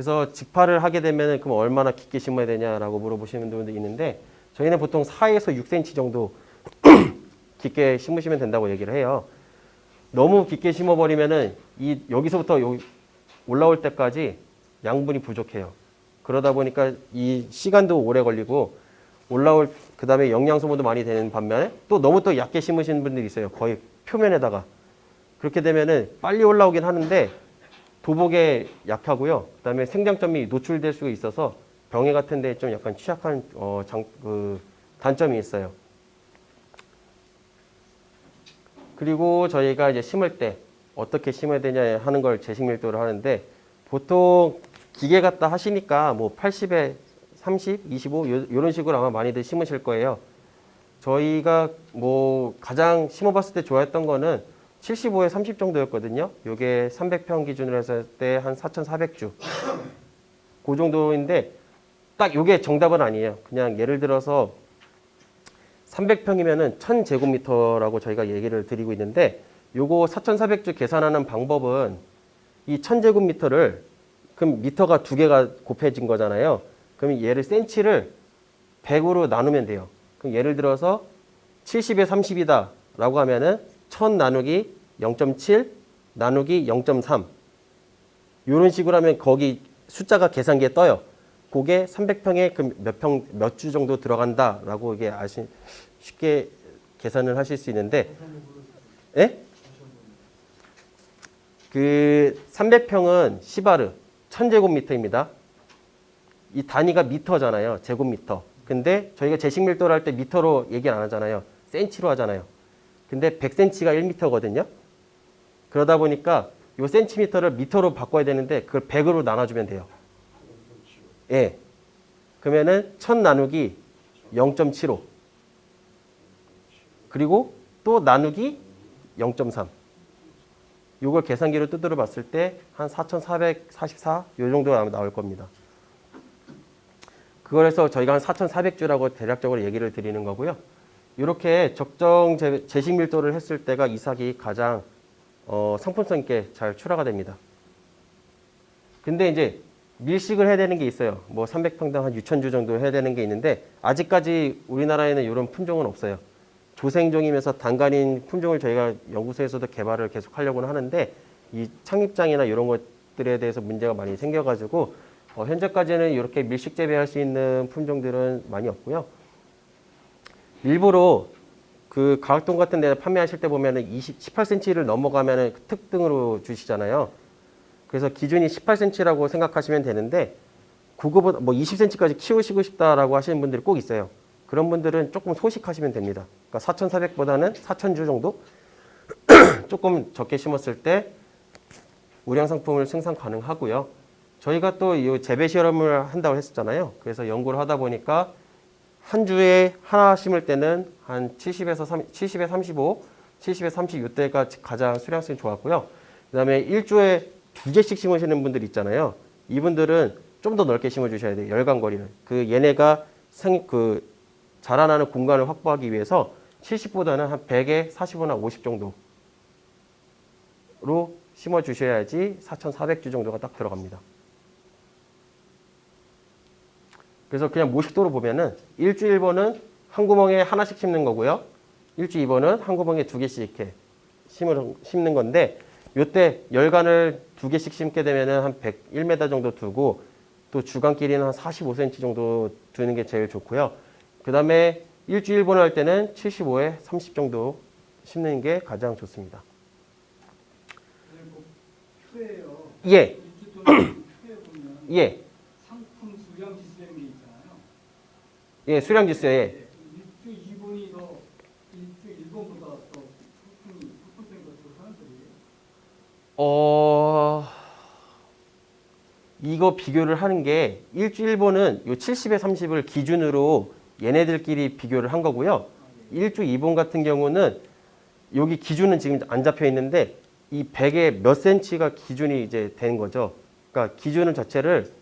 그래서 직파를 하게 되면 그럼 얼마나 깊게 심어야 되냐라고 물어보시는 분들도 있는데 저희는 보통 4에서 6cm 정도 깊게 심으시면 된다고 얘기를 해요. 너무 깊게 심어버리면은 여기서부터 여기 올라올 때까지 양분이 부족해요. 그러다 보니까 이 시간도 오래 걸리고 그 다음에 영양 소모도 많이 되는 반면에 또 너무 또 얕게 심으시는 분들이 있어요. 거의 표면에다가. 그렇게 되면은 빨리 올라오긴 하는데 도복에 약하고요. 그 다음에 생장점이 노출될 수가 있어서 병해 같은 데 좀 약간 취약한 단점이 있어요. 그리고 저희가 이제 심을 때 어떻게 심어야 되냐 하는 걸 제식밀도를 하는데 보통 기계 갖다 하시니까 뭐 80에 30, 25 이런 식으로 아마 많이들 심으실 거예요. 저희가 뭐 가장 심어봤을 때 좋아했던 거는 75에 30 정도였거든요. 요게 300평 기준으로 했을 때 한 4,400주. 그 정도인데 딱 요게 정답은 아니에요. 그냥 예를 들어서 300평이면은 1000제곱미터라고 저희가 얘기를 드리고 있는데 요거 4,400주 계산하는 방법은 이 1000제곱미터를 그럼 미터가 두 개가 곱해진 거잖아요. 그럼 얘를 센치를 100으로 나누면 돼요. 그럼 예를 들어서 70에 30이다 라고 하면은 1000 나누기 0.7 나누기 0.3 이런 식으로 하면 거기 숫자가 계산기에 떠요. 그게 300평에 몇 주 정도 들어간다 라고 이게 쉽게 계산을 하실 수 있는데 예? 그 300평은 시바르 1000제곱미터입니다. 이 단위가 미터잖아요. 제곱미터. 근데 저희가 제식밀도를 할 때 미터로 얘기 안 하잖아요. 센치로 하잖아요. 근데 100cm가 1미터거든요. 그러다 보니까 이 센티미터를 미터로 바꿔야 되는데 그걸 100으로 나눠주면 돼요. 예. 그러면은 1000 나누기 0.75 그리고 또 나누기 0.3 이걸 계산기로 두드려 봤을 때 한 4444 이 정도가 나올 겁니다. 그걸 해서 저희가 한 4400주라고 대략적으로 얘기를 드리는 거고요. 이렇게 적정 제식 밀도를 했을 때가 이삭이 가장 상품성 있게 잘 출하가 됩니다. 근데 이제 밀식을 해야 되는 게 있어요. 뭐 300평당 한 6,000주 정도 해야 되는 게 있는데 아직까지 우리나라에는 이런 품종은 없어요. 조생종이면서 단간인 품종을 저희가 연구소에서도 개발을 계속 하려고는 하는데 이 착립장이나 이런 것들에 대해서 문제가 많이 생겨가지고 현재까지는 이렇게 밀식 재배할 수 있는 품종들은 많이 없고요. 일부러 그 가락동 같은 데 판매하실 때 보면은 18cm를 넘어가면은 특등으로 주시잖아요. 그래서 기준이 18cm라고 생각하시면 되는데 그거보다 뭐 20cm까지 키우시고 싶다라고 하시는 분들이 꼭 있어요. 그런 분들은 조금 소식하시면 됩니다. 그러니까 4,400보다는 4,000주 정도 조금 적게 심었을 때 우량 상품을 생산 가능하고요. 저희가 또 이 재배 실험을 한다고 했었잖아요. 그래서 연구를 하다 보니까 한 주에 하나 심을 때는 한 70에 35, 70에 30 이때가 가장 수량성이 좋았고요. 그 다음에 일주에 2개씩 심으시는 분들 있잖아요. 이분들은 좀 더 넓게 심어주셔야 돼요. 열간거리를. 얘네가 자라나는 공간을 확보하기 위해서 70보다는 한 100에 45나 50 정도로 심어주셔야지 4,400주 정도가 딱 들어갑니다. 그래서 그냥 모식도로 보면은 일주 1번은 한 구멍에 하나씩 심는 거고요. 일주 2번은 한 구멍에 2개씩 이렇게 심는 건데 요때 열간을 2개씩 심게 되면은 한 1m 정도 두고 또 주간끼리는 한 45cm 정도 두는 게 제일 좋고요. 그 다음에 일주 1번을 할 때는 75에 30 정도 심는 게 가장 좋습니다. 추예요. 예. 일주 동안 추에 보면 예. 상품 수량 지수라는 게 있잖아요. 예, 수량지수, 예. 일주 2번이 더 일주 1번보다 더 상품적인 것으로 하는 소리예요. 이거 비교를 하는 게 일주 1번은 요 70에 30을 기준으로 얘네들끼리 비교를 한 거고요. 일주 2번 같은 경우는 여기 기준은 지금 안 잡혀 있는데 이 100에 몇 센치가 기준이 이제 되는 거죠. 그러니까 기준을 자체를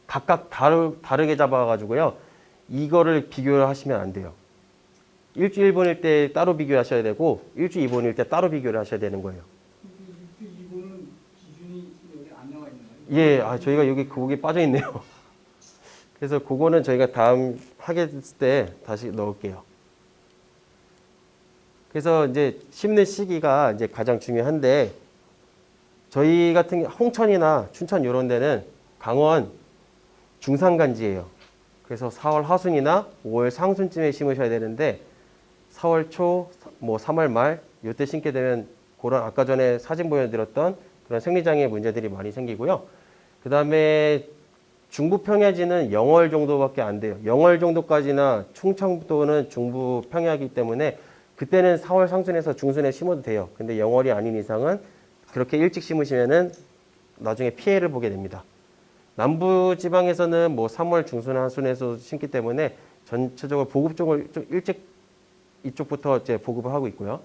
각각 다르게 잡아가지고요. 이거를 비교를 하시면 안 돼요. 일주 1번일 때 따로 비교하셔야 되고 일주 2번일 때 따로 비교를 하셔야 되는 거예요. 일주 2번은 기준이 여기 안 나와 있는 거예요? 예, 저희가 여기 그게 빠져 있네요. 그래서 그거는 저희가 다음 하게 됐을 때 다시 넣을게요. 그래서 이제 심는 시기가 이제 가장 중요한데 저희 같은 홍천이나 춘천 이런 데는 강원 중산간지예요. 그래서 4월 하순이나 5월 상순쯤에 심으셔야 되는데 4월 초, 뭐 3월 말 이때 심게 되면 그런 아까 전에 사진 보여드렸던 그런 생리장애 문제들이 많이 생기고요. 그 다음에 중부 평야지는 0월 정도밖에 안 돼요. 0월 정도까지나 충청도는 중부 평야이기 때문에 그때는 4월 상순에서 중순에 심어도 돼요. 근데 0월이 아닌 이상은 그렇게 일찍 심으시면은 나중에 피해를 보게 됩니다. 남부 지방에서는 뭐 3월 중순 하순에서 심기 때문에 전체적으로 보급 쪽을 좀 일찍 이쪽부터 이제 보급을 하고 있고요.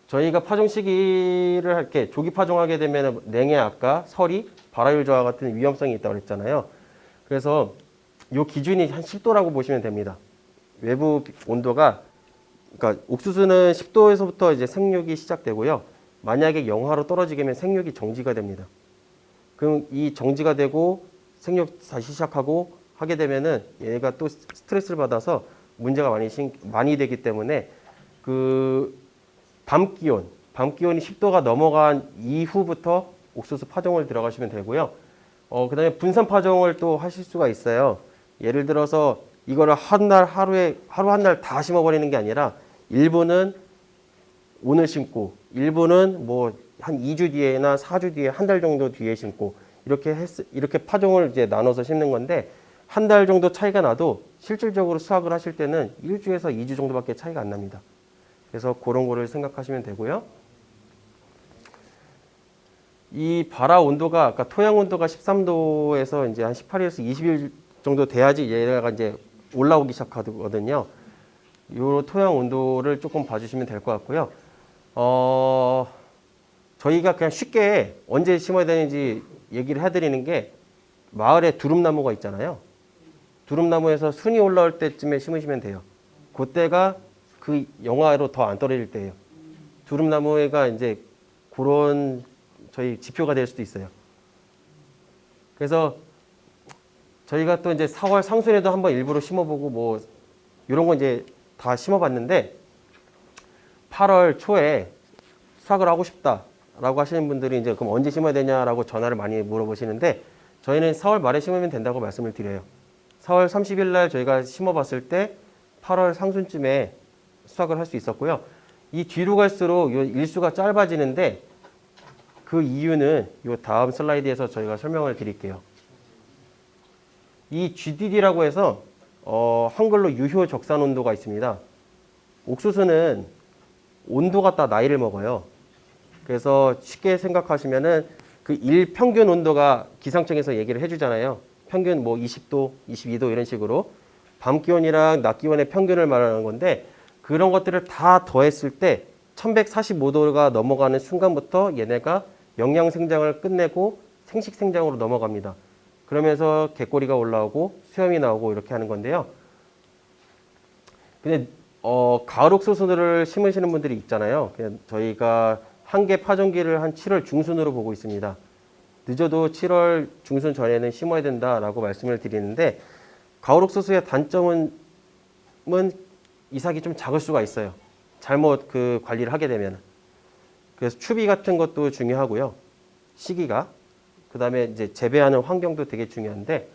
저희가 파종 시기를 할게 조기 파종하게 되면 냉해 악화, 서리, 발화율 저하 같은 위험성이 있다고 그랬잖아요. 그래서 요 기준이 한 10도라고 보시면 됩니다. 외부 온도가 그러니까 옥수수는 10도에서부터 이제 생육이 시작되고요. 만약에 영하로 떨어지게 되면 생육이 정지가 됩니다. 그럼 이 정지가 되고 생육 다시 시작하고 하게 되면은 얘가 또 스트레스를 받아서 문제가 많이 되기 때문에 그 밤 기온이 10도가 넘어간 이후부터 옥수수 파종을 들어가시면 되고요. 그다음에 분산 파종을 또 하실 수가 있어요. 예를 들어서 이거를 하루 한 날 다 심어버리는 게 아니라 일부는 오늘 심고 일부는 뭐 한 2주 뒤에나 4주 뒤에 한 달 정도 뒤에 심고 이렇게 파종을 이제 나눠서 심는 건데 한 달 정도 차이가 나도 실질적으로 수확을 하실 때는 1주에서 2주 정도밖에 차이가 안 납니다. 그래서 그런 거를 생각하시면 되고요. 이 발화 온도가 아까 토양 온도가 13도에서 이제 한 18일에서 20일 정도 돼야지 얘가 이제 올라오기 시작하거든요. 요 토양 온도를 조금 봐주시면 될 것 같고요. 저희가 그냥 쉽게 언제 심어야 되는지 얘기를 해드리는 게 마을에 두릅나무가 있잖아요. 두릅나무에서 순이 올라올 때쯤에 심으시면 돼요. 그때가 그 영하로 더 안 떨어질 때예요. 두릅나무가 이제 그런 저희 지표가 될 수도 있어요. 그래서 저희가 또 이제 4월 상순에도 한번 일부러 심어보고 뭐 이런 거 이제 다 심어봤는데 8월 초에 수확을 하고 싶다라고 하시는 분들이 이제 그럼 언제 심어야 되냐라고 전화를 많이 물어보시는데 저희는 4월 말에 심으면 된다고 말씀을 드려요. 4월 30일 날 저희가 심어봤을 때 8월 상순쯤에 수확을 할 수 있었고요. 이 뒤로 갈수록 요 일수가 짧아지는데 그 이유는 요 다음 슬라이드에서 저희가 설명을 드릴게요. 이 GDD라고 해서 한글로 유효 적산 온도가 있습니다. 옥수수는 온도가 따라 나이를 먹어요. 그래서 쉽게 생각하시면은 그 일평균 온도가 기상청에서 얘기를 해주잖아요. 평균 뭐 20도, 22도 이런 식으로 밤 기온이랑 낮 기온의 평균을 말하는 건데 그런 것들을 다 더했을 때 1145도가 넘어가는 순간부터 얘네가 영양 생장을 끝내고 생식 생장으로 넘어갑니다. 그러면서 개꼬리가 올라오고 수염이 나오고 이렇게 하는 건데요. 근데 가을 옥수수들을 심으시는 분들이 있잖아요. 그냥 저희가 한개 파종기를 한 7월 중순으로 보고 있습니다. 늦어도 7월 중순 전에는 심어야 된다라고 말씀을 드리는데 가을 옥수수의 단점은 이삭이 좀 작을 수가 있어요. 잘못 그 관리를 하게 되면. 그래서 추비 같은 것도 중요하고요. 시기가. 그 다음에 이제 재배하는 환경도 되게 중요한데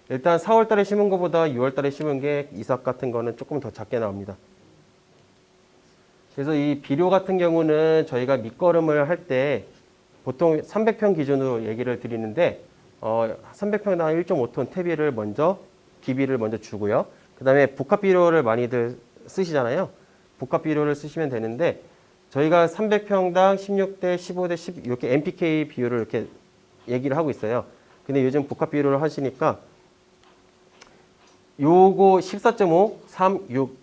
일단 4월 달에 심은 것보다 6월 달에 심은 게 이삭 같은 거는 조금 더 작게 나옵니다. 그래서 이 비료 같은 경우는 저희가 밑거름을 할 때 보통 300평 기준으로 얘기를 드리는데 300평당 1.5톤 퇴비를 기비를 먼저 주고요. 그 다음에 복합 비료를 많이들 쓰시잖아요. 복합 비료를 쓰시면 되는데 저희가 300평당 16대 15대 10 이렇게 NPK 비율을 이렇게 얘기를 하고 있어요. 근데 요즘 복합 비료를 하시니까 요거 14.5, 3, 6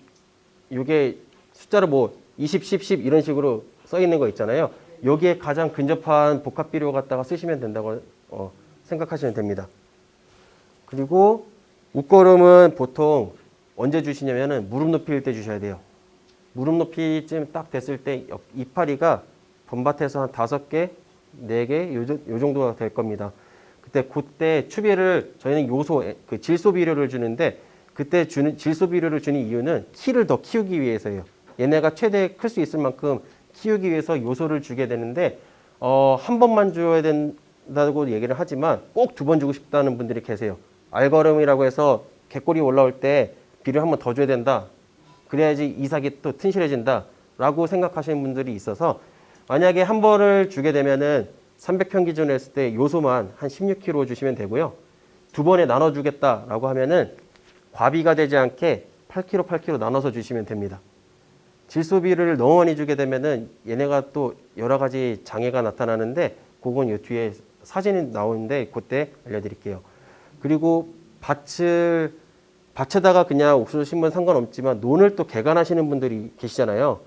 요게 숫자로 뭐 20, 10, 10 이런 식으로 써 있는 거 있잖아요. 여기에 가장 근접한 복합 비료 갖다가 쓰시면 된다고 생각하시면 됩니다. 그리고 웃거름은 보통 언제 주시냐면은 무릎 높이일 때 주셔야 돼요. 무릎 높이쯤 딱 됐을 때 이파리가 봄밭에서 한 5개, 4개 요 정도가 될 겁니다. 그때 추비를 저희는 요소 그 질소 비료를 주는데 그때 주는 질소 비료를 주는 이유는 키를 더 키우기 위해서예요. 얘네가 최대 클 수 있을 만큼 키우기 위해서 요소를 주게 되는데 한 번만 줘야 된다고 얘기를 하지만 꼭 2번 주고 싶다는 분들이 계세요. 알거름이라고 해서 갯골이 올라올 때 비료 한 번 더 줘야 된다. 그래야지 이삭이 또 튼실해진다. 라고 생각하시는 분들이 있어서 만약에 한 번을 주게 되면은 300평 기준으로 했을 때 요소만 한 16kg 주시면 되고요. 2번에 나눠주겠다라고 하면은 과비가 되지 않게 8kg, 8kg 나눠서 주시면 됩니다. 질소비를 너무 많이 주게 되면은 얘네가 또 여러 가지 장애가 나타나는데 그건 요 뒤에 사진이 나오는데 그때 알려드릴게요. 그리고 밭에다가 그냥 옥수수 심으면 상관없지만 논을 또 개간하시는 분들이 계시잖아요.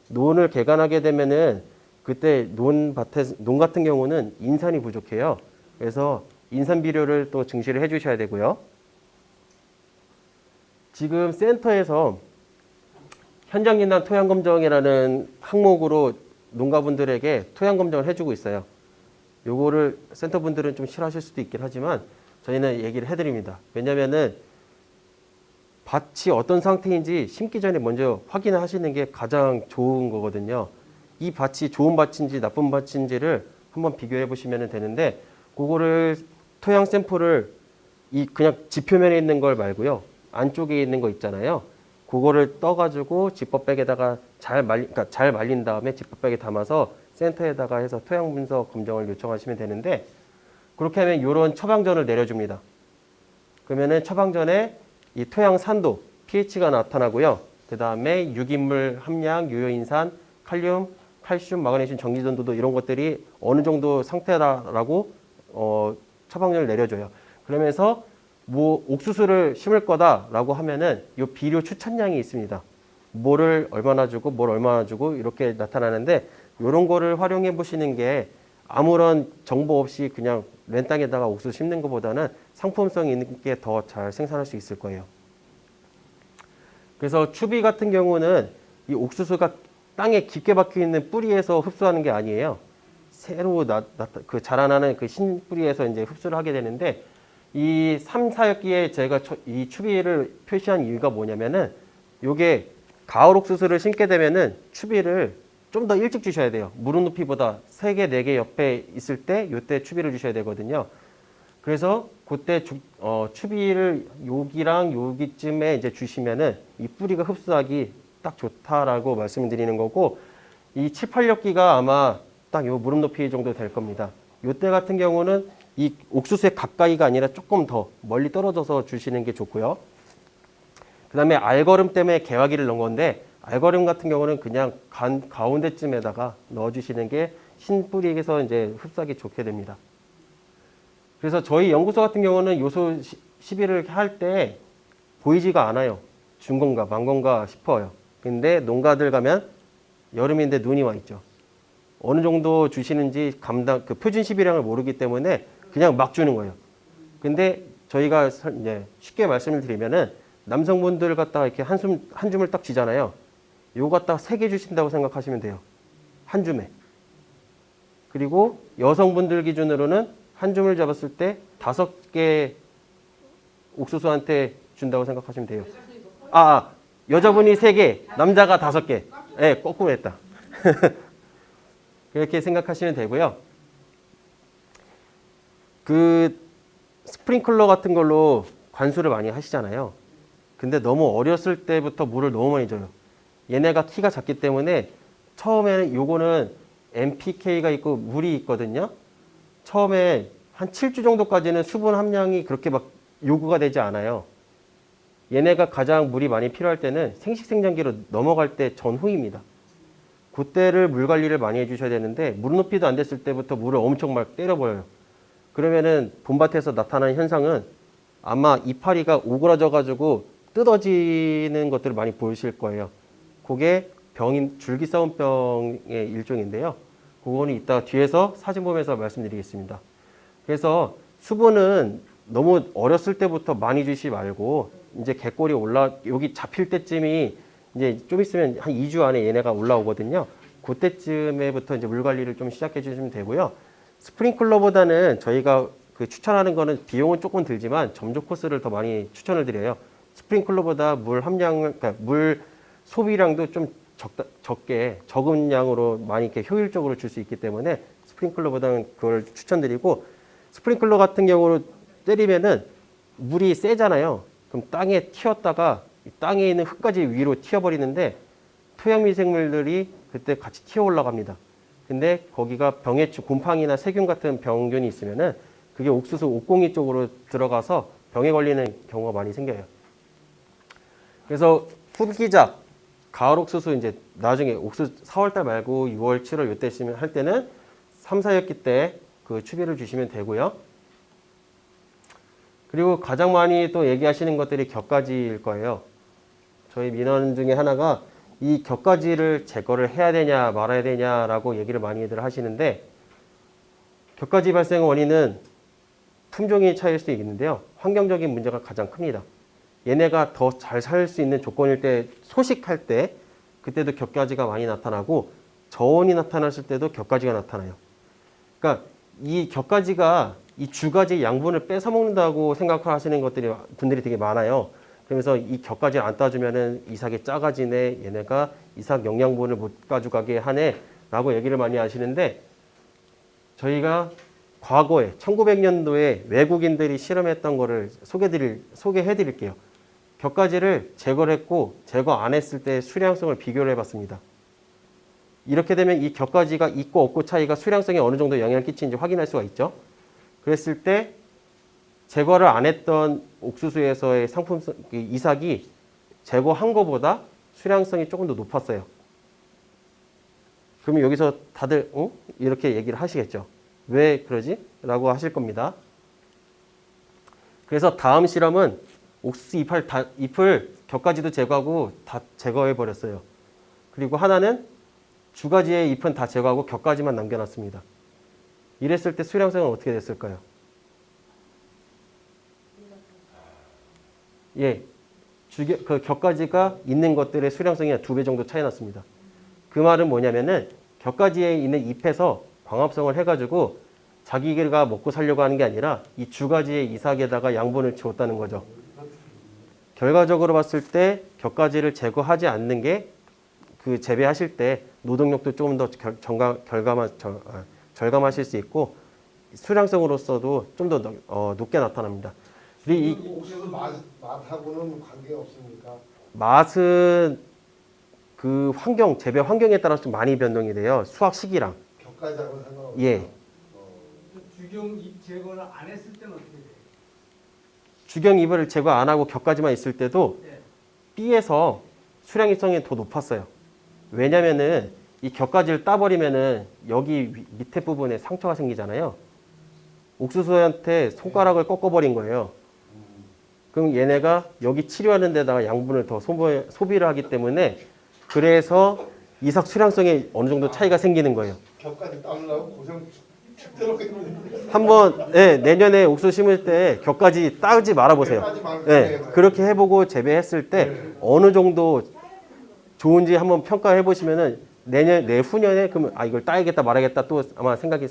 논을 개간하게 되면은 그때 논 같은 경우는 인산이 부족해요. 그래서 인산 비료를 또 증시를 해주셔야 되고요. 지금 센터에서 현장진단 토양검정이라는 항목으로 농가분들에게 토양검정을 해주고 있어요. 요거를 센터분들은 좀 싫어하실 수도 있긴 하지만 저희는 얘기를 해드립니다. 왜냐면은 밭이 어떤 상태인지 심기 전에 먼저 확인하시는 게 가장 좋은 거거든요. 이 밭이 좋은 밭인지 나쁜 밭인지를 한번 비교해 보시면 되는데 그거를 토양 샘플을 그냥 지표면에 있는 걸 말고요. 안쪽에 있는 거 있잖아요. 그거를 떠가지고 지퍼백에다가 잘 말린 다음에 지퍼백에 담아서 센터에다가 해서 토양 분석 검정을 요청하시면 되는데 그렇게 하면 이런 처방전을 내려줍니다. 그러면은 처방전에 이 토양 산도, pH가 나타나고요. 그 다음에 유기물 함량, 유효인산, 칼륨, 칼슘, 마그네슘, 정지전도도 이런 것들이 어느 정도 상태라고 처방전을 내려줘요. 그러면서 뭐 옥수수를 심을 거다라고 하면은 이 비료 추천량이 있습니다. 뭐를 얼마나 주고 뭘 얼마나 주고 이렇게 나타나는데 이런 거를 활용해 보시는 게 아무런 정보 없이 그냥 랜 땅에다가 옥수수 심는 것보다는 상품성 있는 게 더 잘 생산할 수 있을 거예요. 그래서 추비 같은 경우는 이 옥수수가 땅에 깊게 박혀 있는 뿌리에서 흡수하는 게 아니에요. 새로 자라나는 그 신뿌리에서 이제 흡수를 하게 되는데 이 3, 4학기에 제가 이 추비를 표시한 이유가 뭐냐면은 요게 가을 옥수수를 심게 되면은 추비를 좀 더 일찍 주셔야 돼요. 무릎 높이보다 3개, 4개 옆에 있을 때 요때 추비를 주셔야 되거든요. 그래서 그때 추비를 여기랑 여기쯤에 이제 주시면은 이 뿌리가 흡수하기 딱 좋다라고 말씀드리는 거고 이 7, 8엽기가 아마 딱 요 무릎 높이 정도 될 겁니다. 요때 같은 경우는 이 옥수수에 가까이가 아니라 조금 더 멀리 떨어져서 주시는 게 좋고요. 그 다음에 알거름 때문에 개화기를 넣은 건데 알거름 같은 경우는 그냥 가운데쯤에다가 넣어주시는 게 신뿌리에서 이제 흡수하기 좋게 됩니다. 그래서 저희 연구소 같은 경우는 요소 시비를 할 때 보이지가 않아요. 준 건가 만 건가 싶어요. 근데 농가들 가면 여름인데 눈이 와 있죠. 어느 정도 주시는지 그 표준 시비량을 모르기 때문에 그냥 막 주는 거예요. 근데 저희가 이제 쉽게 말씀을 드리면은 남성분들 갖다가 이렇게 한 줌을 딱 쥐잖아요. 요거 갖다가 3개 주신다고 생각하시면 돼요. 한 줌에. 그리고 여성분들 기준으로는 한 줌을 잡았을 때 5개 옥수수한테 준다고 생각하시면 돼요. 여자분이 3개, 남자가 5개. 네, 거꾸로 했다. 그렇게 생각하시면 되고요. 그 스프링클러 같은 걸로 관수를 많이 하시잖아요. 근데 너무 어렸을 때부터 물을 너무 많이 줘요. 얘네가 키가 작기 때문에 처음에는 요거는 NPK가 있고 물이 있거든요. 처음에 한 7주 정도까지는 수분 함량이 그렇게 막 요구가 되지 않아요. 얘네가 가장 물이 많이 필요할 때는 생식생장기로 넘어갈 때 전후입니다. 그때를 물 관리를 많이 해주셔야 되는데 물 높이도 안 됐을 때부터 물을 엄청 막 때려버려요. 그러면은 봄밭에서 나타나는 현상은 아마 이파리가 오그라져 가지고 뜯어지는 것들을 많이 보이실 거예요. 그게 줄기싸움병의 일종인데요. 그거는 이따 뒤에서 사진 보면서 말씀드리겠습니다. 그래서 수분은 너무 어렸을 때부터 많이 주시지 말고 이제 갯골이 여기 잡힐 때쯤이 이제 좀 있으면 한 2주 안에 얘네가 올라오거든요. 그때쯤에부터 이제 물 관리를 좀 시작해 주시면 되고요. 스프링클러보다는 저희가 그 추천하는 거는 비용은 조금 들지만 점조 코스를 더 많이 추천을 드려요. 스프링클러보다 물 함량, 그러니까 물 소비량도 좀 적게 적은 양으로 많이 이렇게 효율적으로 줄 수 있기 때문에 스프링클러보다는 그걸 추천드리고, 스프링클러 같은 경우로 때리면은 물이 세잖아요. 그럼 땅에 튀었다가 땅에 있는 흙까지 위로 튀어버리는데 토양 미생물들이 그때 같이 튀어 올라갑니다. 근데 거기가 병해충, 곰팡이나 세균 같은 병균이 있으면은 그게 옥수수 옥공이 쪽으로 들어가서 병에 걸리는 경우가 많이 생겨요. 그래서 후기작, 가을 옥수수 이제 나중에 옥수수 4월달 말고 6월, 7월 이때쯤 할 때는 3, 4학기 때 그 추비를 주시면 되고요. 그리고 가장 많이 또 얘기하시는 것들이 격가지일 거예요. 저희 민원 중에 하나가 이 격가지를 제거를 해야 되냐 말아야 되냐라고 얘기를 많이들 하시는데, 격가지 발생 원인은 품종이 차이일 수 있는데요. 환경적인 문제가 가장 큽니다. 얘네가 더 잘 살 수 있는 조건일 때, 소식할 때 그때도 격가지가 많이 나타나고 저온이 나타났을 때도 격가지가 나타나요. 그러니까 이 격가지가 이 주가지 양분을 뺏어 먹는다고 생각하시는 분들이 되게 많아요. 그러면서 이 격가지를 안 따주면은 이삭이 작아지네, 얘네가 이삭 영양분을 못 가져가게 하네 라고 얘기를 많이 하시는데, 저희가 과거에 1900년도에 외국인들이 실험했던 거를 소개해 드릴게요. 격가지를 제거를 했고 제거 안 했을 때 수량성을 비교를 해봤습니다. 이렇게 되면 이 격가지가 있고 없고 차이가 수량성에 어느 정도 영향을 끼치는지 확인할 수가 있죠. 그랬을 때 제거를 안 했던 옥수수에서의 상품성, 이삭이 제거한 것보다 수량성이 조금 더 높았어요. 그러면 여기서 다들 이렇게 얘기를 하시겠죠. 왜 그러지? 라고 하실 겁니다. 그래서 다음 실험은 옥수수 잎을 격가지도 제거하고 다 제거해 버렸어요. 그리고 하나는 주가지의 잎은 다 제거하고 격가지만 남겨놨습니다. 이랬을 때 수량성은 어떻게 됐을까요? 예, 그 격가지가 있는 것들의 수량성이 2배 정도 차이 났습니다. 그 말은 뭐냐면은 격가지에 있는 잎에서 광합성을 해가지고 자기가 먹고 살려고 하는 게 아니라 이 주가지의 이삭에다가 양분을 주었다는 거죠. 결과적으로 봤을 때 격가지를 제거하지 않는 게 그 재배하실 때 노동력도 조금 더 절감하실 수 있고 수량성으로서도 좀 더 높게 나타납니다. 그리고 이 옥수수 맛하고는 관계가 없습니까? 맛은 그 재배 환경에 따라서 좀 많이 변동이 돼요. 수확 시기랑. 격가지하고는 상관없어요. 예. 주경 잎 제거를 안 했을 때는 어떻게 돼요? 주경 잎을 제거 안 하고 격가지만 있을 때도 네. B에서 수량성이 더 높았어요. 왜냐면은 이 격가지를 따버리면은 여기 밑에 부분에 상처가 생기잖아요. 옥수수한테 손가락을 꺾어버린 거예요. 그럼 얘네가 여기 치료하는 데다가 양분을 더 소비를 하기 때문에 그래서 이삭 수량성에 어느 정도 차이가 생기는 거예요. 격가지 따려고 고생 축 들어가겠는데. 한번 내년에 옥수수 심을 때 격가지 따지 말아보세요. 따지 말고 네, 그렇게 해보고 재배했을 때 어느 정도 좋은지 한번 평가해 보시면은 내후년에 그러면 이걸 따야겠다 말아야겠다 또 아마 생각이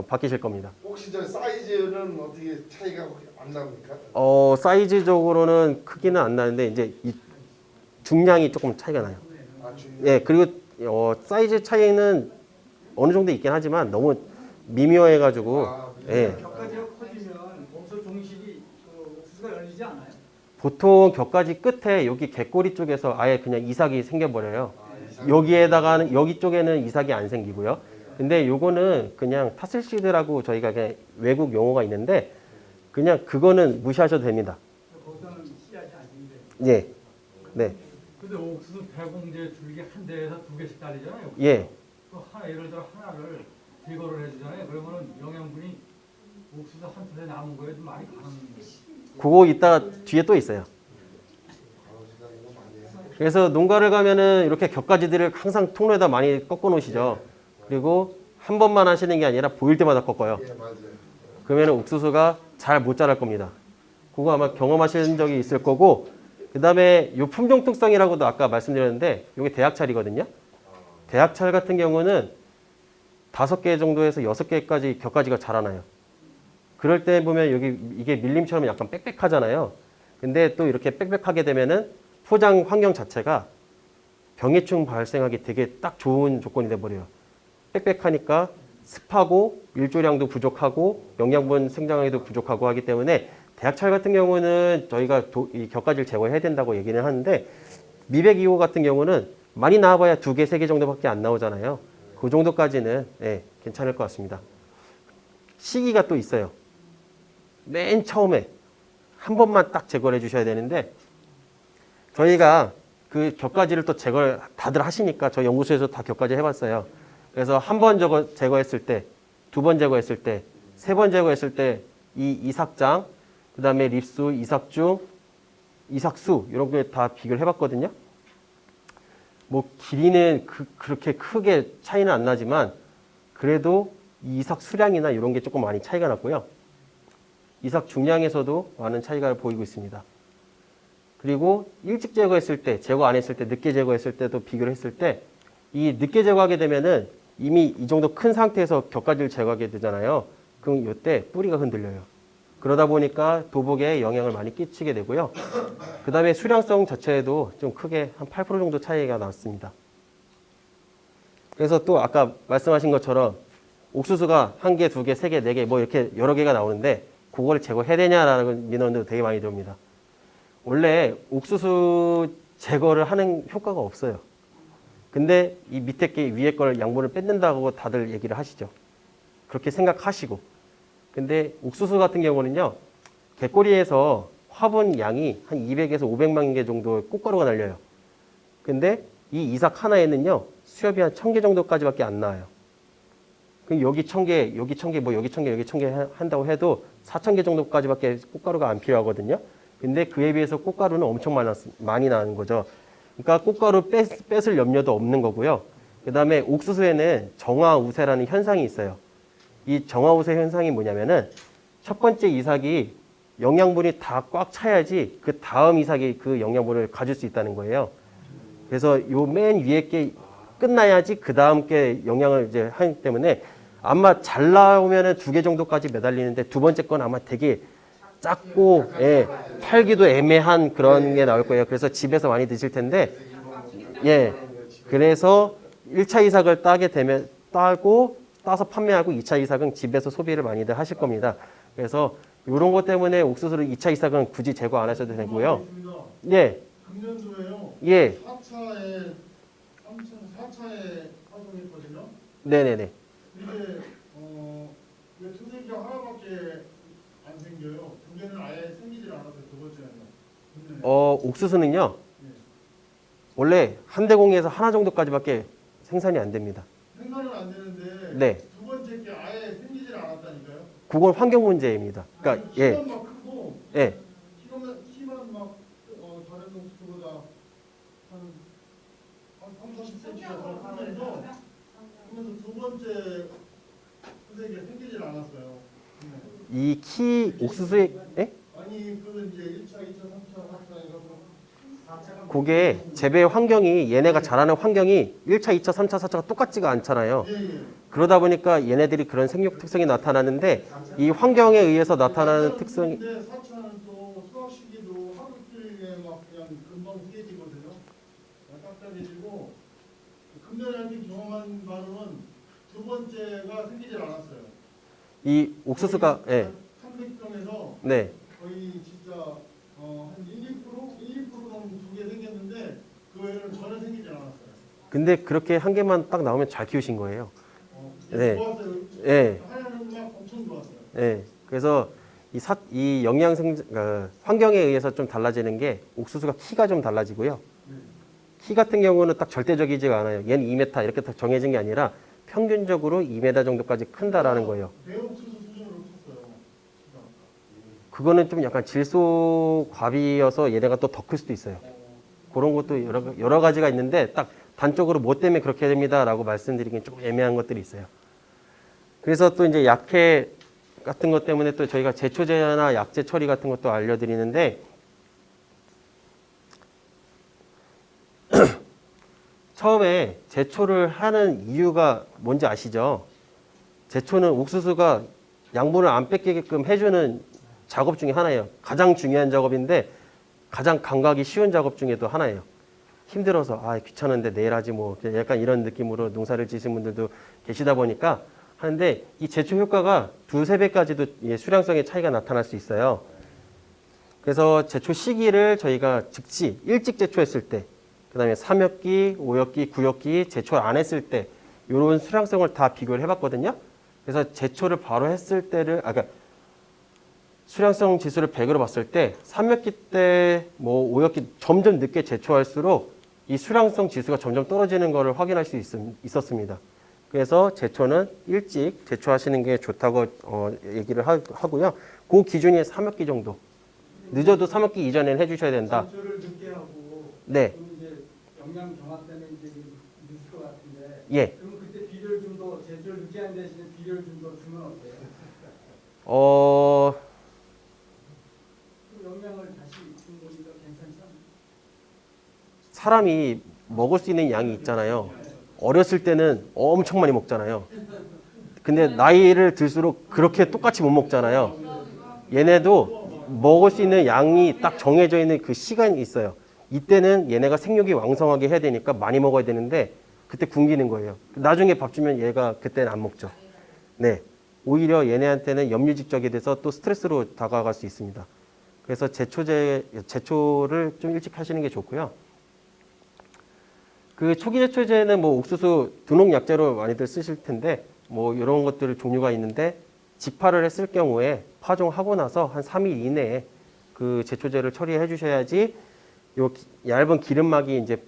바뀌실 겁니다. 혹시 저 사이즈는 어떻게 차이가 안 납니까? 사이즈적으로는 크기는 안 나는데 이제 이 중량이 조금 차이가 나요. 예, 그리고 사이즈 차이는 어느 정도 있긴 하지만 너무 미묘해가지고 예. 격가지가 커지면 옥수수 종실이 옥수수가 열리지 않아요? 보통 격가지 끝에 여기 갯꼬리 쪽에서 아예 그냥 이삭이 생겨버려요. 여기에다가는 여기 쪽에는 이삭이 안 생기고요. 근데 요거는 그냥 타슬시드라고 저희가 그냥 외국 용어가 있는데 그냥 그거는 무시하셔도 됩니다. 거기서는 씨앗이 아닌데. 예, 네, 근데 옥수수 배공제 줄기 한 대에서 2개씩 달리잖아요. 예. 그 하나 예를 들어 하나를 제거를 해주잖아요. 그러면은 영양분이 옥수수 한 톨에 남은 거에 좀 많이 가는. 그거 이따가 뒤에 또 있어요. 그래서 농가를 가면은 이렇게 격가지들을 항상 통로에다 많이 꺾어 놓으시죠. 그리고 한 번만 하시는 게 아니라 보일 때마다 꺾어요. 예, 맞아요. 그러면 옥수수가 잘 못 자랄 겁니다. 그거 아마 경험하신 적이 있을 거고, 그 다음에 요 품종 특성이라고도 아까 말씀드렸는데, 이게 대학찰이거든요. 대학철 같은 경우는 5개 정도에서 6개까지 격가지가 자라나요. 그럴 때 보면 여기 이게 밀림처럼 약간 빽빽하잖아요. 근데 또 이렇게 빽빽하게 되면은 포장 환경 자체가 병해충 발생하기 되게 딱 좋은 조건이 돼버려요. 빽빽하니까 습하고 일조량도 부족하고 영양분 생장하기도 부족하고 하기 때문에 대학철 같은 경우는 저희가 이 격가지를 제거해야 된다고 얘기는 하는데 미백 2호 같은 경우는 많이 나와봐야 2개, 3개 정도밖에 안 나오잖아요. 그 정도까지는 괜찮을 것 같습니다. 시기가 또 있어요. 맨 처음에 한 번만 딱 제거를 해주셔야 되는데 저희가 그 격가지를 또 제거를 다들 하시니까 저희 연구소에서 다 격가지 해봤어요. 그래서 한 번 제거했을 때, 2번 제거했을 때, 3번 제거했을 때 이 이삭장, 그 다음에 립수, 이삭중, 이삭수 이런 게 다 비교를 해봤거든요. 뭐 길이는 그렇게 크게 차이는 안 나지만 그래도 이 이삭 수량이나 이런 게 조금 많이 차이가 났고요. 이삭 중량에서도 많은 차이가 보이고 있습니다. 그리고 일찍 제거했을 때, 제거 안 했을 때, 늦게 제거했을 때도 비교를 했을 때 이 늦게 제거하게 되면은 이미 이 정도 큰 상태에서 격가지를 제거하게 되잖아요. 그럼 이때 뿌리가 흔들려요. 그러다 보니까 도복에 영향을 많이 끼치게 되고요. 그 다음에 수량성 자체에도 좀 크게 한 8% 정도 차이가 났습니다. 그래서 또 아까 말씀하신 것처럼 옥수수가 1개, 2개, 3개, 4개 뭐 이렇게 여러 개가 나오는데 그걸 제거해야 되냐라는 민원도 되게 많이 들어옵니다. 원래 옥수수 제거를 하는 효과가 없어요. 근데 이 밑에 게 위에 걸 양분을 뺏는다고 다들 얘기를 하시죠. 그렇게 생각하시고. 근데 옥수수 같은 경우는요, 갯꼬리에서 화분 양이 한 200에서 500만 개 정도의 꽃가루가 날려요. 근데 이 이삭 하나에는요, 수협이 한 1000개 정도까지밖에 안 나와요. 그럼 여기 1000개, 여기 1000개, 뭐 여기 1000개, 여기 1000개 한다고 해도 4000개 정도까지밖에 꽃가루가 안 필요하거든요. 근데 그에 비해서 꽃가루는 엄청 많이 나는 거죠. 그러니까 꽃가루 뺏을 염려도 없는 거고요. 그 다음에 옥수수에는 정화우세라는 현상이 있어요. 이 정화우세 현상이 뭐냐면은 첫 번째 이삭이 영양분이 다 꽉 차야지 그 다음 이삭이 그 영양분을 가질 수 있다는 거예요. 그래서 요 맨 위에 게 끝나야지 그 다음 게 영양을 이제 하기 때문에 아마 잘 나오면은 2개 정도까지 매달리는데 두 번째 건 아마 되게 작고 팔기도 애매한 그런 게 나올 거예요. 그래서 집에서 많이 드실 텐데 그래서 1차 이삭을 따서 판매하고 2차 이삭은 집에서 소비를 많이들 하실 겁니다. 그래서 이런 것 때문에 옥수수를 2차 이삭은 굳이 제거 안 하셔도 되고요. 금년도에요. 예. 4차에 활동했거든요. 네네네. 이게 왜 투생기가 하나밖에 안 생겨요? 금년은 아예 생기질 않았어요. 두 번째는. 옥수수는요. 원래 한 대공에서 하나 정도까지밖에 생산이 안 됩니다. 생산은 안 되는데 네. 두 번째 게 아예 생기질 않았다니까요. 그건 환경 문제입니다. 그러니까 키만 막 크고 예. 키만 막 다른 옥수수보다 한 30cm가 더 크면서 두 번째 투생기가 생기질 않았어요. 이 키 옥수수의 아니 그건 이제 1차, 2차, 3차, 4차 이거 그게 재배 환경이 얘네가 자라는 환경이 1차, 2차, 3차, 4차가 똑같지가 않잖아요. 그러다 보니까 얘네들이 그런 생육 특성이 나타나는데 이 환경에 의해서 나타나는 특성이 4차는 또 수확 시기도 하루 이틀에 막 그냥 금방 세지거든요. 딱딱해지고 금년한테 경험한 바로는 두 번째가 생기질 않았어요. 이 옥수수가 300평에서 네. 거의 진짜 한 1, 2% 정도 2개 생겼는데 그 외에는 전혀 생기지 않았어요. 근데 그렇게 한 개만 딱 나오면 잘 키우신 거예요. 네. 좋았어요. 네. 하얀 막 엄청 좋았어요. 네. 그래서 이 환경에 의해서 좀 달라지는 게 옥수수가 키가 좀 달라지고요. 키 같은 경우는 딱 절대적이지가 않아요. 얘는 2m 이렇게 딱 정해진 게 아니라 평균적으로 2m 정도까지 큰다라는 거예요. 대옥수수 수준으로 컸어요. 그거는 좀 약간 질소과비여서 얘네가 또 더 클 수도 있어요. 그런 것도 여러 가지가 있는데 딱 단적으로 뭐 때문에 그렇게 됩니다라고 말씀드리기는 좀 애매한 것들이 있어요. 그래서 또 이제 약해 같은 것 때문에 또 저희가 제초제나 약제 처리 같은 것도 알려드리는데 처음에 제초를 하는 이유가 뭔지 아시죠? 제초는 옥수수가 양분을 안 뺏기게끔 해주는 작업 중에 하나예요. 가장 중요한 작업인데 가장 감각이 쉬운 작업 중에도 하나예요. 힘들어서 귀찮은데 내일 하지 뭐 약간 이런 느낌으로 농사를 지으신 분들도 계시다 보니까 하는데 이 제초 효과가 2~3배까지도 수량성의 차이가 나타날 수 있어요. 그래서 제초 시기를 저희가 즉시 일찍 제초했을 때, 그 다음에 3엽기, 5엽기, 9엽기 제초 안 했을 때 이런 수량성을 다 비교를 해봤거든요. 그래서 제초를 바로 했을 때를 그러니까 수량성 지수를 100으로 봤을 때 3엽기 때 뭐 5엽기 점점 늦게 제초할수록 이 수량성 지수가 점점 떨어지는 것을 확인할 수 있었습니다. 그래서 제초는 일찍 제초하시는 게 좋다고 얘기를 하고요. 그 기준이 3엽기 정도. 늦어도 3학기 이전에는 해주셔야 된다. 제초를 늦게 하고 네. 그럼 이제 영양 경합 때문에 이제 늦을 것 같은데 예. 그럼 그때 비료를 좀 더 제초를 늦게 한 대신에 비료를 좀 더 주면 어때요? 그 영양을 다시 준 거니까 괜찮지 않나요? 사람이 먹을 수 있는 양이 있잖아요. 어렸을 때는 엄청 많이 먹잖아요. 근데 나이를 들수록 그렇게 똑같이 못 먹잖아요. 얘네도 먹을 수 있는 양이 딱 정해져 있는 그 시간이 있어요. 이때는 얘네가 생육이 왕성하게 해야 되니까 많이 먹어야 되는데 그때 굶기는 거예요. 나중에 밥 주면 얘가 그때는 안 먹죠. 네, 오히려 얘네한테는 염류직적에 대해서 또 스트레스로 다가갈 수 있습니다. 그래서 제초를 좀 일찍 하시는 게 좋고요. 그 초기 제초제는 뭐 옥수수 두농 약재로 많이들 쓰실 텐데 뭐 이런 것들 종류가 있는데 직파를 했을 경우에 파종하고 나서 한 3일 이내에 그 제초제를 처리해 주셔야지 요 얇은 기름막이 이제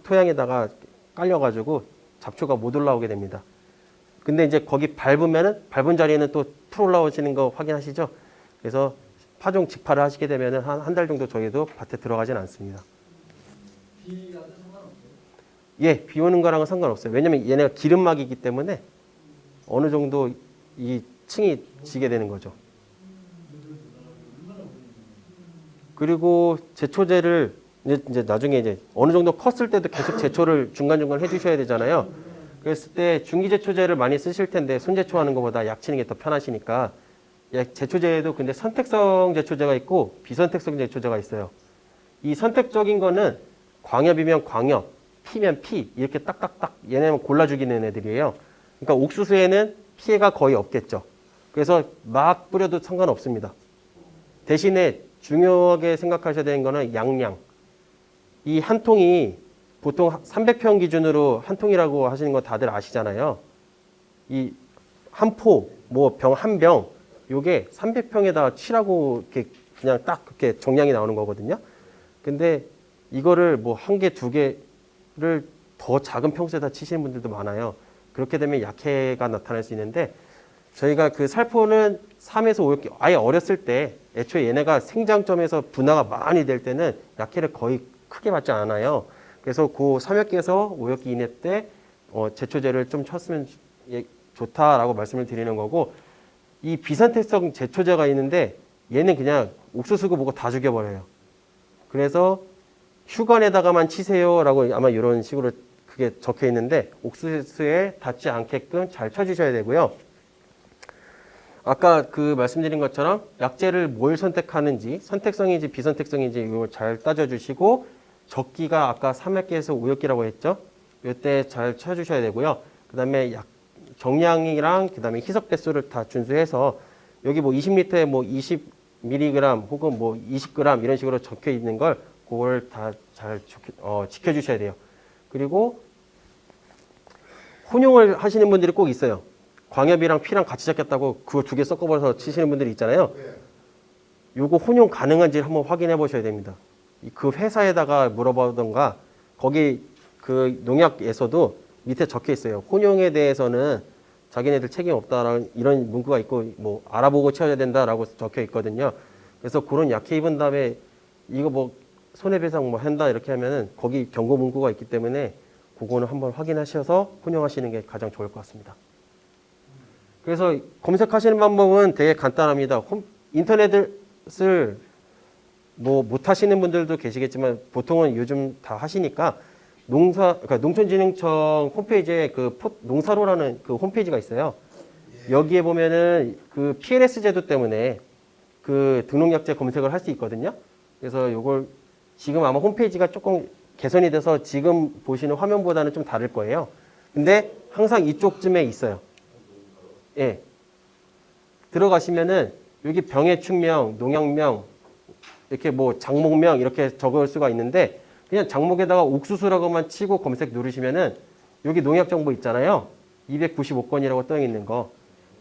토양에다가 깔려가지고 잡초가 못 올라오게 됩니다. 근데 이제 거기 밟은 자리에는 또 풀 올라오시는 거 확인하시죠? 그래서 파종 직파를 하시게 되면은 한 달 정도 저희도 밭에 들어가진 않습니다. 비와도 상관없어요? 예, 비 오는 거랑은 상관없어요. 왜냐면 얘네가 기름막이기 때문에 어느 정도 이 층이 지게 되는 거죠. 그리고 제초제를 이제 나중에 이제 어느 정도 컸을 때도 계속 제초를 중간중간 해주셔야 되잖아요. 그랬을 때 중기 제초제를 많이 쓰실 텐데 손제초하는 것보다 약 치는 게 더 편하시니까 제초제에도 근데 선택성 제초제가 있고 비선택성 제초제가 있어요. 이 선택적인 거는 광엽이면 광엽, 피면 피 이렇게 딱딱딱 얘네는 골라 죽이는 애들이에요. 그러니까 옥수수에는 피해가 거의 없겠죠. 그래서 막 뿌려도 상관없습니다. 대신에 중요하게 생각하셔야 되는 거는 양량. 이 한 통이 보통 300평 기준으로 한 통이라고 하시는 거 다들 아시잖아요. 이 한 포, 뭐 병 한 병, 요게 300평에다 치라고 이렇게 그냥 딱 그렇게 정량이 나오는 거거든요. 근데 이거를 뭐 한 개, 두 개를 더 작은 평수에다 치시는 분들도 많아요. 그렇게 되면 약해가 나타날 수 있는데 저희가 그 살포는 3에서 5엽기 아예 어렸을 때 애초에 얘네가 생장점에서 분화가 많이 될 때는 약해를 거의 크게 받지 않아요. 그래서 그 3엽기에서 5엽기 이내 때 제초제를 좀 쳤으면 좋다라고 말씀을 드리는 거고 이 비선택성 제초제가 있는데 얘는 그냥 옥수수고 뭐고 다 죽여버려요. 그래서 휴관에다가만 치세요라고 아마 이런 식으로 그게 적혀 있는데 옥수수에 닿지 않게끔 잘 쳐주셔야 되고요. 아까 그 말씀드린 것처럼 약재를 뭘 선택하는지 선택성인지 비선택성인지 이걸 잘 따져주시고 적기가 아까 3엽기에서 5엽기라고 했죠. 이때 잘 쳐주셔야 되고요. 그 다음에 정량이랑 그 다음에 희석 배수를 다 준수해서 여기 뭐 20리터에 뭐 20mg 혹은 뭐 20g 이런 식으로 적혀 있는 걸 그걸 다 잘 지켜주셔야 돼요. 그리고 혼용을 하시는 분들이 꼭 있어요. 광엽이랑 피랑 같이 잡겠다고 그거 두 개 섞어버려서 치시는 분들이 있잖아요. 요거 혼용 가능한지 한번 확인해 보셔야 됩니다. 그 회사에다가 물어보던가 거기 그 농약에서도 밑에 적혀 있어요. 혼용에 대해서는 자기네들 책임 없다라는 이런 문구가 있고 뭐 알아보고 치워야 된다라고 적혀 있거든요. 그래서 그런 약해 입은 다음에 이거 뭐 손해배상 뭐 한다 이렇게 하면은 거기 경고 문구가 있기 때문에 그거는 한번 확인하셔서 혼용하시는 게 가장 좋을 것 같습니다. 그래서 검색하시는 방법은 되게 간단합니다. 인터넷을 뭐 못 하시는 분들도 계시겠지만 보통은 요즘 다 하시니까 그러니까 농촌진흥청 홈페이지에 그 농사로라는 그 홈페이지가 있어요. 여기에 보면은 그 PLS 제도 때문에 그 등록약재 검색을 할 수 있거든요. 그래서 요걸 지금 아마 홈페이지가 조금 개선이 돼서 지금 보시는 화면보다는 좀 다를 거예요. 근데 항상 이쪽쯤에 있어요. 예. 들어가시면은 여기 병의 축명, 농약명, 이렇게 뭐 작목명 이렇게 적을 수가 있는데 그냥 작목에다가 옥수수라고만 치고 검색 누르시면은 여기 농약 정보 있잖아요. 295건이라고 떠 있는 거.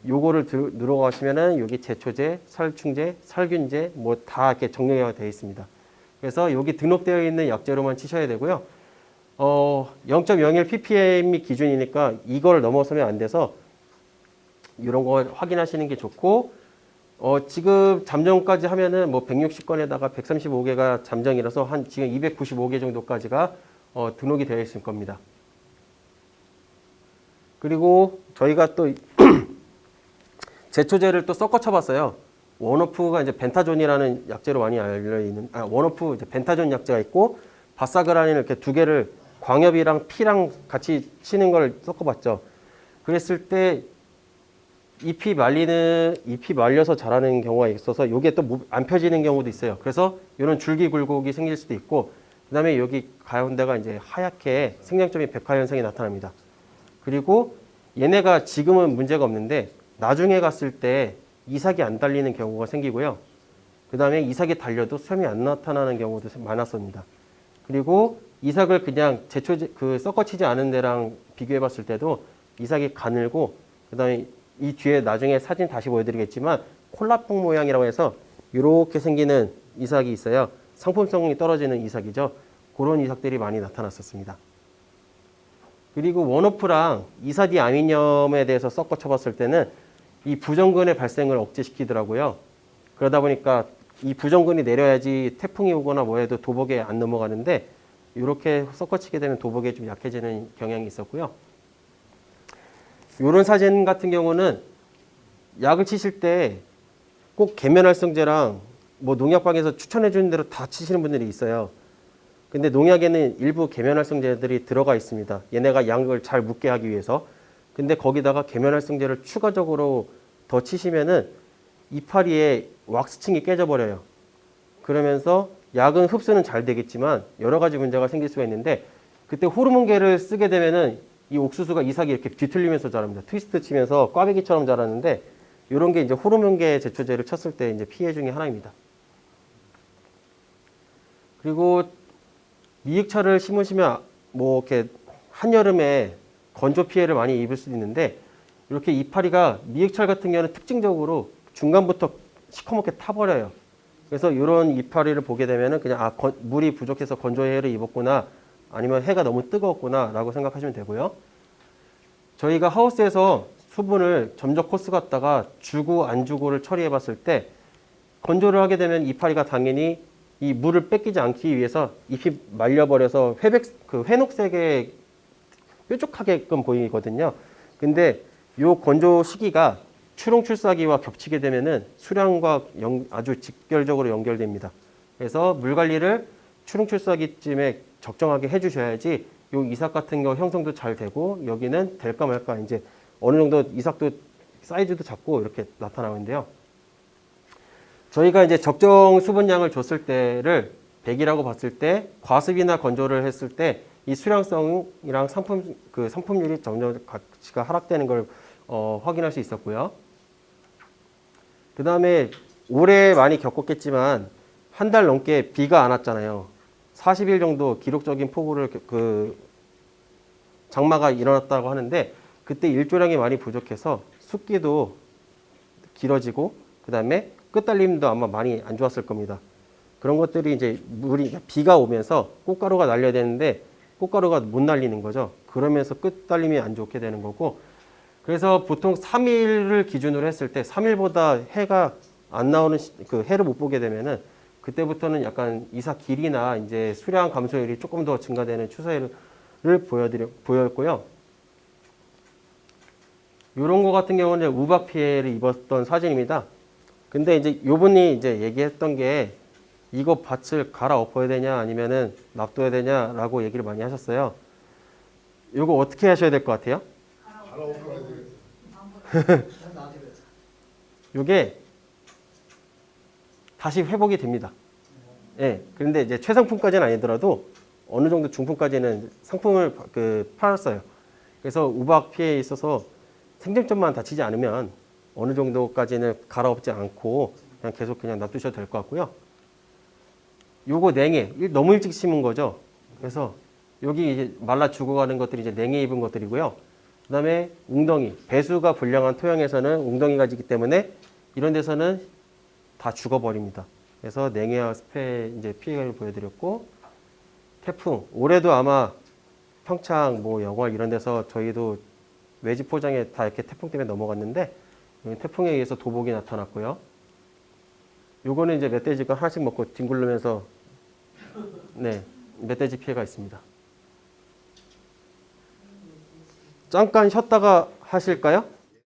요거를 들어가시면은 여기 제초제, 살충제, 살균제 뭐 다 이렇게 정리가 되어 있습니다. 그래서 여기 등록되어 있는 약재로만 치셔야 되고요. 0.01 ppm이 기준이니까 이걸 넘어서면 안 돼서 이런 거 확인하시는 게 좋고 지금 잠정까지 하면은 뭐 160건에다가 135개가 잠정이라서 한 지금 295개 정도까지가 등록이 되어 있을 겁니다. 그리고 저희가 또 제초제를 또 섞어 쳐봤어요. 원오프가 이제 벤타존이라는 약재로 많이 알려 있는 원오프 이제 벤타존 약재가 있고 바사그라닌 이렇게 두 개를 광엽이랑 피랑 같이 치는 걸 섞어봤죠. 그랬을 때 잎이 말려서 자라는 경우가 있어서 이게 또 안 펴지는 경우도 있어요. 그래서 이런 줄기 굴곡이 생길 수도 있고, 그다음에 여기 가운데가 이제 하얗게 생장점이 백화 현상이 나타납니다. 그리고 얘네가 지금은 문제가 없는데 나중에 갔을 때 이삭이 안 달리는 경우가 생기고요. 그다음에 이삭이 달려도 수염이 안 나타나는 경우도 많았습니다. 그리고 이삭을 그냥 제초제 섞어치지 않은 데랑 비교해 봤을 때도 이삭이 가늘고, 그다음에 이 뒤에 나중에 사진 다시 보여드리겠지만 콜라뽕 모양이라고 해서 이렇게 생기는 이삭이 있어요. 상품성이 떨어지는 이삭이죠. 그런 이삭들이 많이 나타났었습니다. 그리고 원오프랑 이사디아미늄에 대해서 섞어 쳐봤을 때는 이 부정근의 발생을 억제시키더라고요. 그러다 보니까 이 부정근이 내려야지 태풍이 오거나 뭐 해도 도복에 안 넘어가는데 이렇게 섞어치게 되면 도복에 좀 약해지는 경향이 있었고요. 이런 사진 같은 경우는 약을 치실 때 꼭 계면활성제랑 뭐 농약방에서 추천해 주는 대로 다 치시는 분들이 있어요. 근데 농약에는 일부 계면활성제들이 들어가 있습니다. 얘네가 약을 잘 묻게 하기 위해서. 근데 거기다가 계면활성제를 추가적으로 더 치시면은 이파리의 왁스층이 깨져버려요. 그러면서 약은 흡수는 잘 되겠지만 여러 가지 문제가 생길 수가 있는데, 그때 호르몬계를 쓰게 되면은 이 옥수수가 이삭이 이렇게 뒤틀리면서 자랍니다. 트위스트 치면서 꽈배기처럼 자라는데, 이런 게 이제 호르몬계 제초제를 쳤을 때 이제 피해 중에 하나입니다. 그리고 미익차를 심으시면 뭐 이렇게 한여름에 건조 피해를 많이 입을 수도 있는데, 이렇게 이파리가 미익철 같은 경우는 특징적으로 중간부터 시커멓게 타버려요. 그래서 이런 이파리를 보게 되면은 그냥 물이 부족해서 건조해를 입었구나, 아니면 해가 너무 뜨거웠구나 라고 생각하시면 되고요. 저희가 하우스에서 수분을 점적 코스 갖다가 주고 안 주고를 처리해 봤을 때 건조를 하게 되면 이파리가 당연히 이 물을 뺏기지 않기 위해서 잎이 말려버려서 회녹색에 뾰족하게끔 보이거든요. 근데 요 건조 시기가 추롱출사기와 겹치게 되면은 수량과 아주 직결적으로 연결됩니다. 그래서 물 관리를 추롱출사기쯤에 적정하게 해주셔야지 요 이삭 같은 거 형성도 잘 되고, 여기는 될까 말까 이제 어느 정도 이삭도 사이즈도 작고 이렇게 나타나는데요. 저희가 이제 적정 수분량을 줬을 때를 100이라고 봤을 때 과습이나 건조를 했을 때 이 수량성이랑 상품률이 점점 가치가 하락되는 걸 확인할 수 있었고요. 그 다음에 올해 많이 겪었겠지만 한 달 넘게 비가 안 왔잖아요. 40일 정도 기록적인 폭우를 장마가 일어났다고 하는데, 그때 일조량이 많이 부족해서 습기도 길어지고, 그 다음에 끝달림도 아마 많이 안 좋았을 겁니다. 그런 것들이 이제 비가 오면서 꽃가루가 날려야 되는데 꽃가루가 못 날리는 거죠. 그러면서 끝달림이 안 좋게 되는 거고, 그래서 보통 3일을 기준으로 했을 때 3일보다 해가 안 나오는 해를 못 보게 되면은 그때부터는 약간 이삭 길이나 이제 수량 감소율이 조금 더 증가되는 추세를 보였고요. 이런 거 같은 경우는 우박 피해를 입었던 사진입니다. 근데 이제 요분이 이제 얘기했던 게 이거 밭을 갈아 엎어야 되냐 아니면은 놔둬야 되냐라고 얘기를 많이 하셨어요. 요거 어떻게 하셔야 될 것 같아요? 갈아엎어야 되겠어. 요게 다시 회복이 됩니다. 예. 그런데 이제 최상품까지는 아니더라도 어느 정도 중품까지는 상품을 팔았어요. 그래서 우박 피해에 있어서 생존점만 다치지 않으면 어느 정도까지는 갈아엎지 않고 그냥 계속 그냥 놔두셔도 될 것 같고요. 요거 냉해 너무 일찍 심은 거죠. 그래서 여기 이제 말라 죽어가는 것들이 이제 냉해 입은 것들이고요. 그다음에 웅덩이 배수가 불량한 토양에서는 웅덩이가 지기 때문에 이런 데서는 다 죽어버립니다. 그래서 냉해와 습해 이제 피해를 보여드렸고 태풍 올해도 아마 평창 뭐 영월 이런 데서 저희도 외지 포장에 다 이렇게 태풍 때문에 넘어갔는데 태풍에 의해서 도복이 나타났고요. 요거는 이제 멧돼지가 하나씩 먹고 뒹굴르면서 네 멧돼지 피해가 있습니다. 잠깐 쉬었다가 하실까요?